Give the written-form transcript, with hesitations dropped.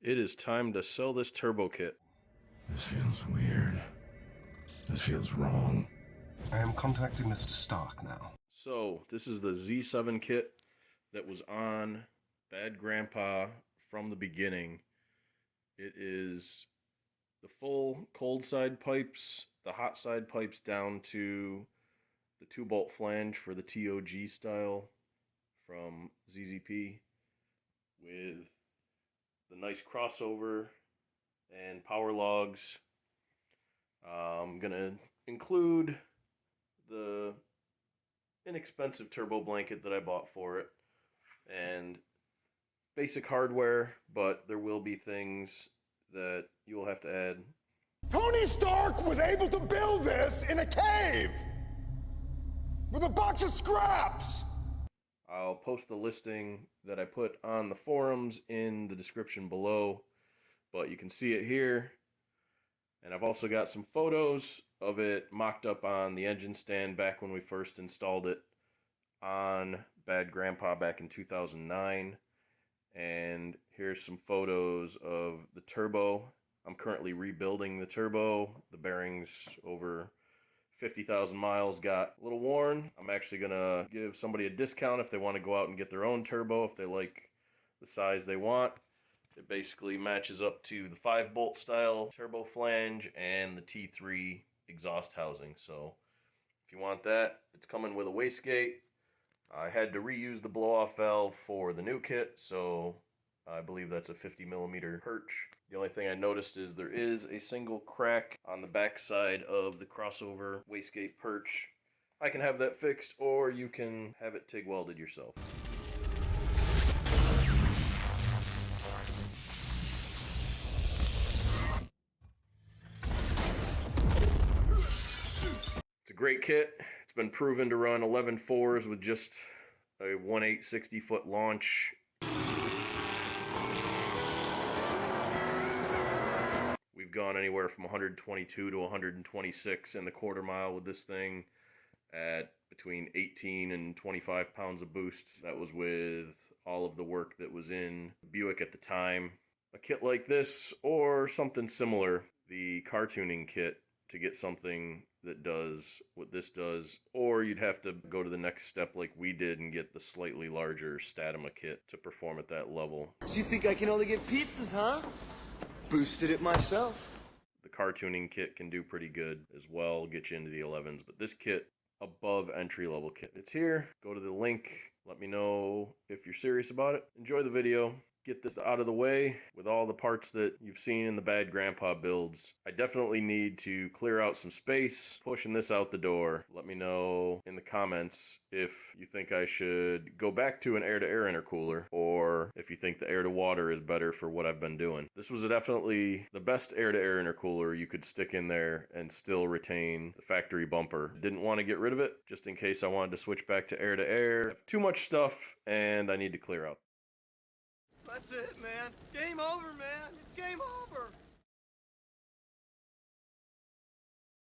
It is time to sell this turbo kit. This feels weird. This feels wrong. I am contacting Mr. Stark now. So, this is the Z7 kit that was on Bad Grandpa from the beginning. It is the full cold side pipes, the hot side pipes down to the 2-bolt flange for the TOG style from ZZP, with the nice crossover and power logs. I'm gonna include the inexpensive turbo blanket that I bought for it and basic hardware, but there will be things that you will have to add. Tony Stark was able to build this in a cave with a box of scraps. I'll post the listing that I put on the forums in the description below, but you can see it here. And I've also got some photos of it mocked up on the engine stand back when we first installed it on Bad Grandpa back in 2009. And here's some photos of the turbo. I'm currently rebuilding the turbo. The bearings over 50,000 miles got a little worn. I'm actually gonna give somebody a discount if they want to go out and get their own turbo, if they like the size they want. It basically matches up to the 5-bolt style turbo flange and the T3 exhaust housing. So if you want that, it's coming with a wastegate. I had to reuse the blow-off valve for the new kit, so I believe that's a 50mm perch. The only thing I noticed is there is a single crack on the back side of the crossover wastegate perch. I can have that fixed, or you can have it TIG welded yourself. It's a great kit. It's been proven to run 11.4s with just a 1.8 60-foot launch. We've gone anywhere from 122 to 126 in the quarter mile with this thing at between 18 and 25 pounds of boost. That was with all of the work that was in Buick at the time. A kit like this, or something similar, the car tuning kit, to get something that does what this does, or you'd have to go to the next step like we did and get the slightly larger Statoma kit to perform at that level. So you think I can only get pizzas, huh? Boosted it myself. The car tuning kit can do pretty good as well, get you into the 11s, but this kit, above entry-level kit. It's here. Go to the link. Let me know if you're serious about it. Enjoy the video. Get this out of the way with all the parts that you've seen in the Bad Grandpa builds. I definitely need to clear out some space pushing this out the door. Let me know in the comments if you think I should go back to an air-to-air intercooler, or if you think the air-to-water is better for what I've been doing. This was definitely the best air-to-air intercooler you could stick in there and still retain the factory bumper. Didn't want to get rid of it just in case I wanted to switch back to air-to-air. I have too much stuff and I need to clear out. That's it, man. Game over, man. It's game over.